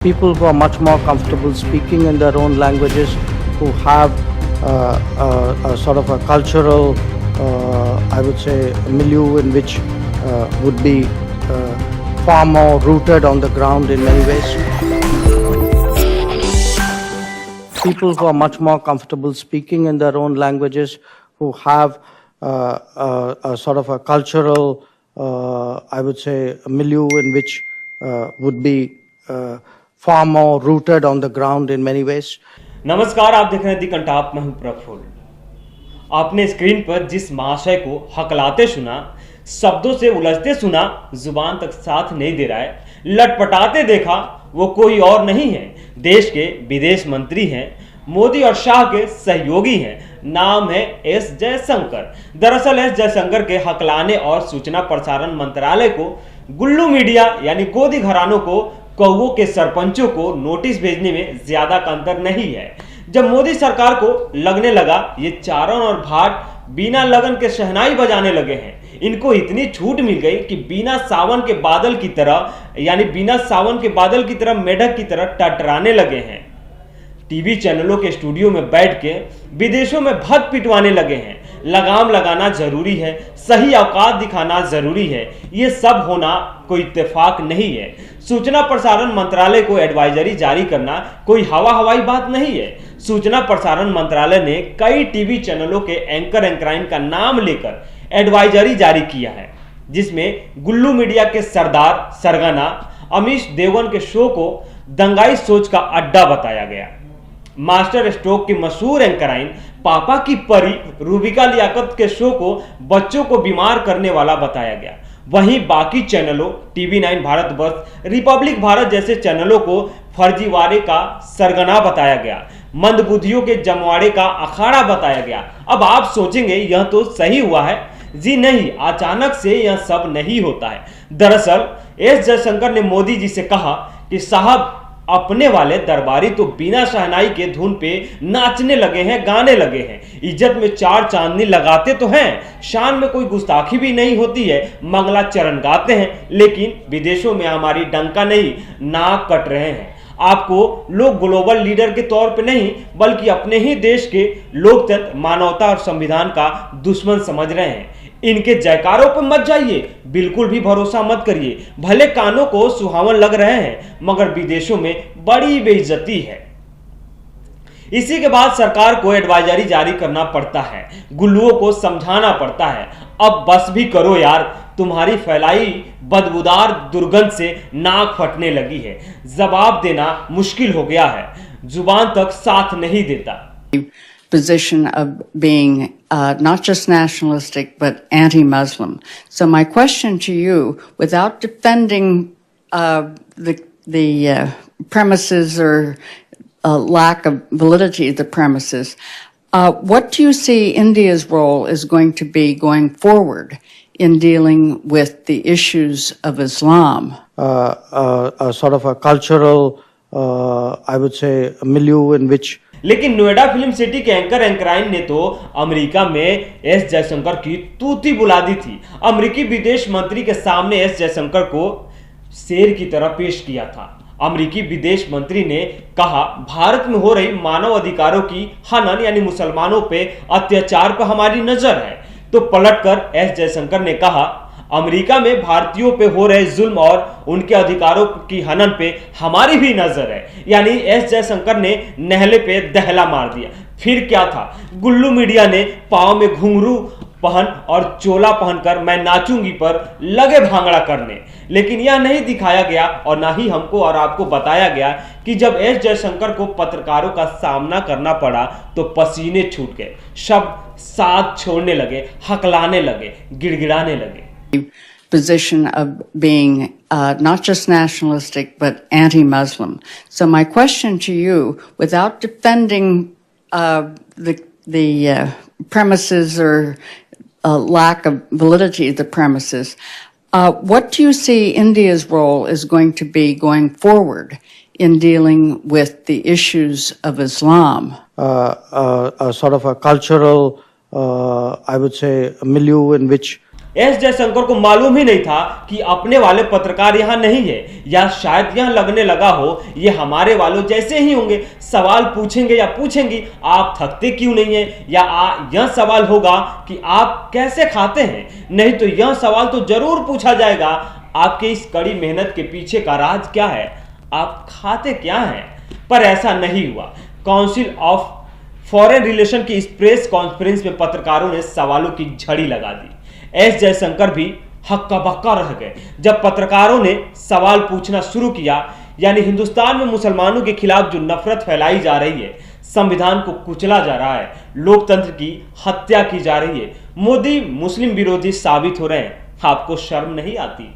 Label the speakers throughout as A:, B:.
A: People who are much more comfortable speaking in their own languages, who have a sort of a cultural, I would say, milieu in which would be far more rooted on the ground in many ways. People who are much more comfortable speaking in their own languages, who have a sort of a cultural, I would say, milieu in which would be far more rooted on the ground in many ways.
B: नमस्कार, आप देख रहे हैं दी कंटाप। मैं हूं प्रफुल्ल। आपने screen पर जिस महाशय को हकलाते सुना, शब्दों से उलझते सुना, जुबान तक साथ नहीं दे रहा है, लटपटाते देखा, वो कोई और नहीं है, देश के विदेश मंत्री हैं, मोदी और शाह के सहयोगी हैं। नाम है एस जयशंकर। दरअसल एस जयशंकर के हकलाने और सूचना प्रसारण मंत्रालय को गुल्लू मीडिया यानी गोदी घरानों को कौवों के सरपंचों को नोटिस भेजने में ज्यादा का अंतर नहीं है। जब मोदी सरकार को लगने लगा ये चारण और भाट बिना लगन के शहनाई बजाने लगे हैं, इनको इतनी छूट मिल गई कि बिना सावन के बादल की तरह मेढक की तरह टटराने लगे हैं। टीवी चैनलों के स्टूडियो में बैठ के विदेशों में भग पिटवाने लगे हैं। लगाम लगाना जरूरी है, सही औकात दिखाना जरूरी है। ये सब होना कोई इत्तेफाक नहीं है। सूचना प्रसारण मंत्रालय को एडवाइजरी जारी करना कोई हवाई बात नहीं है। सूचना प्रसारण मंत्रालय ने कई टीवी चैनलों के एंकराइन का नाम लेकर एडवाइजरी जारी किया है, जिसमें गुल्लू मीडिया के सरदार सरगना अमीश देवगन के शो को दंगाई सोच का अड्डा बताया गया। मास्टर स्ट्रोक की मशहूर एंकराइन पापा की परी रूबिका लियाकत के शो को बच्चों को बीमार करने वाला बताया गया। वहीं बाकी चैनलों टीवी 9 भारतवर्ष, रिपब्लिक भारत जैसे चैनलों को फर्जीवाड़े का सरगना बताया गया, मंदबुद्धियों के जमवाड़े का अखाड़ा बताया गया। अब आप सोचेंगे यह तो सही हुआ है। जी नहीं, अचानक से यह सब नहीं होता है। दरअसल एस जयशंकर ने मोदी जी से कहा कि साहब, अपने वाले दरबारी तो बिना शहनाई के धुन पे नाचने लगे हैं, गाने लगे हैं, इज्जत में चार चांदनी लगाते तो हैं, शान में कोई गुस्ताखी भी नहीं होती है, मंगलाचरण गाते हैं, लेकिन विदेशों में हमारी डंका नहीं, नाक कट रहे हैं। आपको लोग ग्लोबल लीडर के तौर पे नहीं बल्कि अपने ही देश के लोकतंत्र, मानवता और संविधान का दुश्मन समझ रहे हैं। इनके जयकारों पर मत जाइए, बिल्कुल भी भरोसा मत करिए। भले कानों को सुहावन लग रहे हैं, मगर विदेशों में बड़ी बेइज्जती है। इसी के बाद सरकार को एडवाइजरी जारी करना पड़ता है, गुल्लुओं को समझाना पड़ता है, अब बस भी करो यार, तुम्हारी फैलाई बदबूदार दुर्गंध से नाक फटने लगी है। जवाब देना मुश्किल हो गया है, जुबान तक साथ नहीं देता।
C: Position of being not just nationalistic but anti-Muslim. So my question to you, without defending the premises or lack of validity of the premises, what do you see India's role is going to be going forward in dealing with the issues of Islam?
A: A sort of a cultural, I would say, milieu in which
B: लेकिन Noida film city के एंकराइन ने तो America में S Jaishankar की तूती बुला दी थी। अमेरिकी विदेश मंत्री के सामने एस जयशंकर को शेर की तरह पेश किया था। अमेरिकी विदेश मंत्री ने कहा, भारत में हो रही मानव अधिकारों की हनन यानी मुसलमानों पे अत्याचार पर हमारी नजर है। तो पलटकर एस जयशंकर ने कहा, अमेरिका में भारतीयों पे हो रहे जुल्म और उनके अधिकारों की हनन पे हमारी भी नजर है। यानी एस जयशंकर ने नहले पे दहला मार दिया। फिर क्या था, गुल्लू मीडिया ने पांव में घुंघरू पहन और चोला पहनकर मैं नाचूंगी पर लगे भांगड़ा करने। लेकिन यह नहीं दिखाया गया और ना ही हमको और आपको बताया गया कि जब एस जयशंकर को पत्रकारों का सामना करना पड़ा तो पसीने छूट गए, शब्द साथ छोड़ने लगे, हकलाने लगे, गिड़गिड़ाने लगे।
C: Position of being not just nationalistic but anti-Muslim. So my question to you, without defending the premises or lack of validity of the premises, what do you see India's role is going to be going forward in dealing with the issues of Islam?
A: A sort of a cultural, I would say, milieu in which
B: S Jaishankar को मालूम ही नहीं था कि अपने वाले पत्रकार यहां नहीं है, या शायद यहां लगने लगा हो ये हमारे वालों जैसे ही होंगे, सवाल पूछेंगे या पूछेंगी आप थकते क्यों नहीं है, या यह सवाल होगा कि आप कैसे खाते हैं, नहीं तो यह सवाल तो जरूर पूछा जाएगा आपके इस कड़ी मेहनत के पीछे का राज क्या है, आप खाते क्या हैं। पर ऐसा नहीं हुआ। काउंसिल ऑफ फॉरेन रिलेशन की इस प्रेस कॉन्फ्रेंस में पत्रकारों ने सवालों की झड़ी लगा दी। एस जयशंकर भी हक्का बक्का रह गए जब पत्रकारों ने सवाल पूछना शुरू किया। यानी हिंदुस्तान में मुसलमानों के खिलाफ जो नफरत फैलाई जा रही है, संविधान को कुचला जा रहा है, लोकतंत्र की हत्या की जा रही है, मोदी मुस्लिम विरोधी साबित हो रहे हैं, आपको शर्म नहीं आती?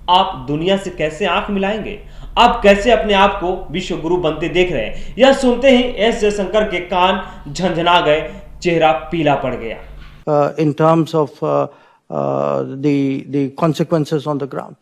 B: आप दुनिया से कैसे आंख मिलाएंगे? आप कैसे अपने आप को विश्व गुरु बनते देख रहे हैं? यह सुनते ही एस जयशंकर के कान झंझना गए, चेहरा पीला पड़ गया।
A: In terms of the consequences on the ground.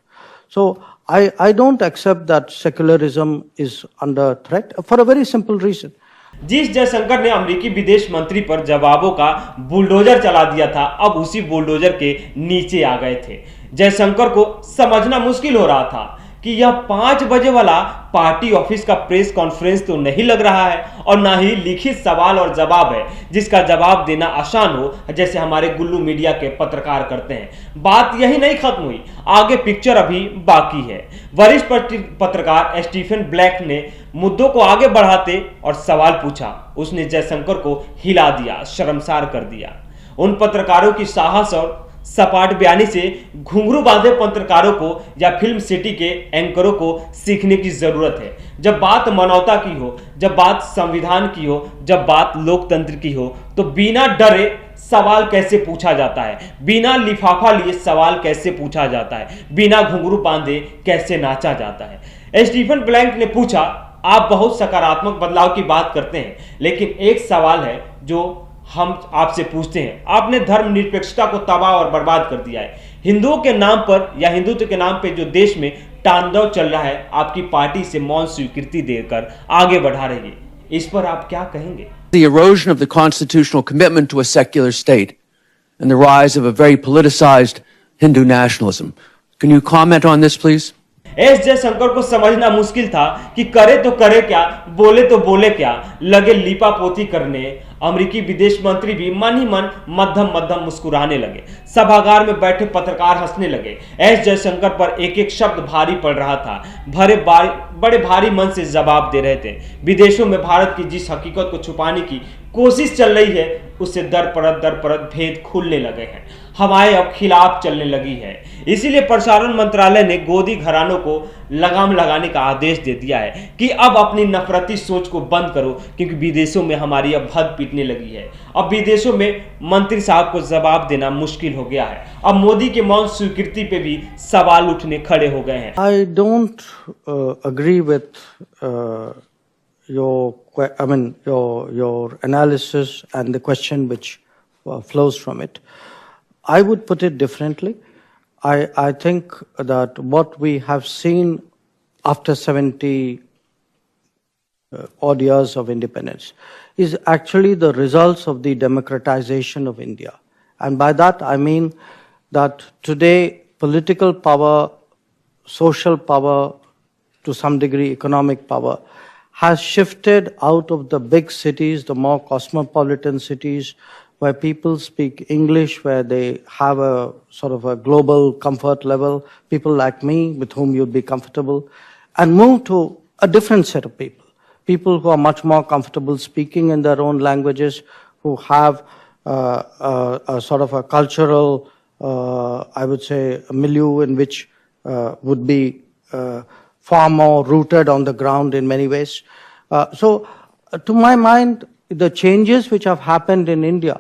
A: So I don't accept that secularism is under threat for a very simple reason.
B: जिस जयशंकर ने अमेरिकी विदेश मंत्री पर जवाबों का बुलडोजर चला दिया था, अब उसी बुलडोजर के नीचे आ गए थे। जयशंकर को समझना मुश्किल हो रहा था कि यह 5 बजे वाला पार्टी ऑफिस का प्रेस कॉन्फ्रेंस तो नहीं लग रहा है, और ना ही लिखित सवाल और जवाब है जिसका जवाब देना आसान हो, जैसे हमारे गुल्लू मीडिया के पत्रकार करते हैं। बात यही नहीं खत्म हुई, आगे पिक्चर अभी बाकी है। वरिष्ठ पत्रकार स्टीफन ब्लैक ने मुद्दों को आगे बढ़ाते और सवाल पूछा। उसने जयशंकर को हिला दिया, शर्मसार कर दिया। उन पत्रकारों की साहस और सपाट बयानी से घुंघरू बांधे पत्रकारों को या फिल्म सिटी के एंकरों को सीखने की जरूरत है। जब बात मानवता की हो, जब बात संविधान की हो, जब बात लोकतंत्र की हो, तो बिना डरे सवाल कैसे पूछा जाता है, बिना लिफाफा लिए सवाल कैसे पूछा जाता है, बिना घुंघरू बांधे कैसे नाचा जाता है। स्टीफन ब्लैंक ने पूछा, आप बहुत सकारात्मक बदलाव की बात करते हैं, लेकिन एक सवाल है जो हम आपसे पूछते हैं। आपने धर्मनिरपेक्षता को तबाह और बर्बाद कर दिया है। हिंदुओं के नाम पर या हिंदुत्व के नाम पे जो देश में तांडव चल रहा है, आपकी पार्टी से मौन स्वीकृति देकर आगे बढ़ा रही है। इस पर आप क्या कहेंगे?
D: The erosion of the constitutional commitment to a secular state and the rise of a very politicized Hindu nationalism. Can you comment on this, please?
B: S Jaishankar को समझना मुश्किल था कि करे तो करे क्या, बोले तो बोले क्या, लगे लीपापोती करने। अमेरिकी विदेश मंत्री भी मन ही मन मध्यम मध्यम मुस्कुराने लगे। सभागार में बैठे पत्रकार हंसने लगे। एस जयशंकर पर एक एक शब्द भारी पड़ रहा था। बड़े भारी मन से जवाब दे रहे थे। विदेशों में भारत की जिस हकीकत को छुपाने की कोशिश चल रही है, उससे दर परत भेद खुलने लगे हैं। हवाएं अब खिलाफ चलने लगी है। इसीलिए प्रसारण मंत्रालय ने गोदी घरानों को लगाम लगाने का आदेश दे दिया है कि अब अपनी नफरती सोच को बंद करो, क्योंकि विदेशों में हमारी अब हद पीटने लगी है। अब विदेशों में मंत्री साहब को जवाब देना मुश्किल हो गया है। अब मोदी के मौन स्वीकृति पे भी सवाल उठने खड़े हो गए हैं।
A: I don't agree with your analysis and the question which flows from it. I would put it differently. I think that what we have seen after 70 odd years of independence is actually the results of the democratization of India. And by that I mean that today political power, social power, to some degree economic power, has shifted out of the big cities, the more cosmopolitan cities, where people speak English, where they have a sort of a global comfort level, people like me with whom you'd be comfortable, and move to a different set of people. People who are much more comfortable speaking in their own languages, who have a sort of a cultural, I would say, a milieu in which would be far more rooted on the ground in many ways. So, to my mind, the changes which have happened in India.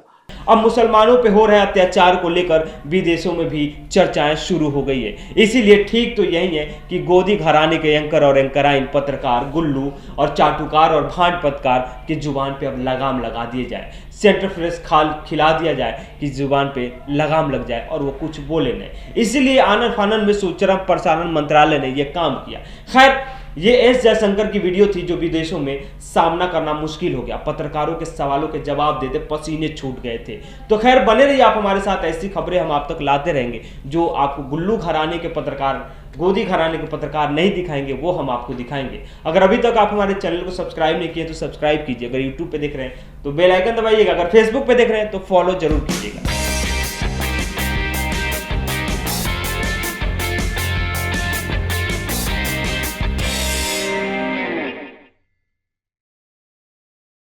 B: अब मुसलमानों पे हो रहे अत्याचार को लेकर विदेशों में भी चर्चाएं शुरू हो गई है। इसीलिए ठीक तो यही है कि गोदी घराने के एंकर और एंकराइन पत्रकार, गुल्लू और चाटुकार और भांड पत्रकार की जुबान पे अब लगाम लगा दिए जाए। सेंटर फ्रेश खिला दिया जाए कि जुबान पे लगाम लग जाए और वो कुछ बोले नहीं। इसीलिए आनन फानन में सुचना प्रसारण मंत्रालय ने यह काम किया। खैर, ये एस जयशंकर की वीडियो थी जो विदेशों में सामना करना मुश्किल हो गया, पत्रकारों के सवालों के जवाब देते पसीने छूट गए थे। तो खैर बने रहिए आप हमारे साथ, ऐसी खबरें हम आप तक लाते रहेंगे जो आपको गुल्लू घराने के पत्रकार, गोदी घराने के पत्रकार नहीं दिखाएंगे, वो हम आपको दिखाएंगे। अगर अभी तक आप हमारे चैनल को सब्सक्राइब नहीं किए तो सब्सक्राइब कीजिए, अगर यूट्यूब पे देख रहे हैं तो बेल आइकन दबाइएगा, अगर फेसबुक पे देख रहे हैं तो फॉलो जरूर कीजिएगा।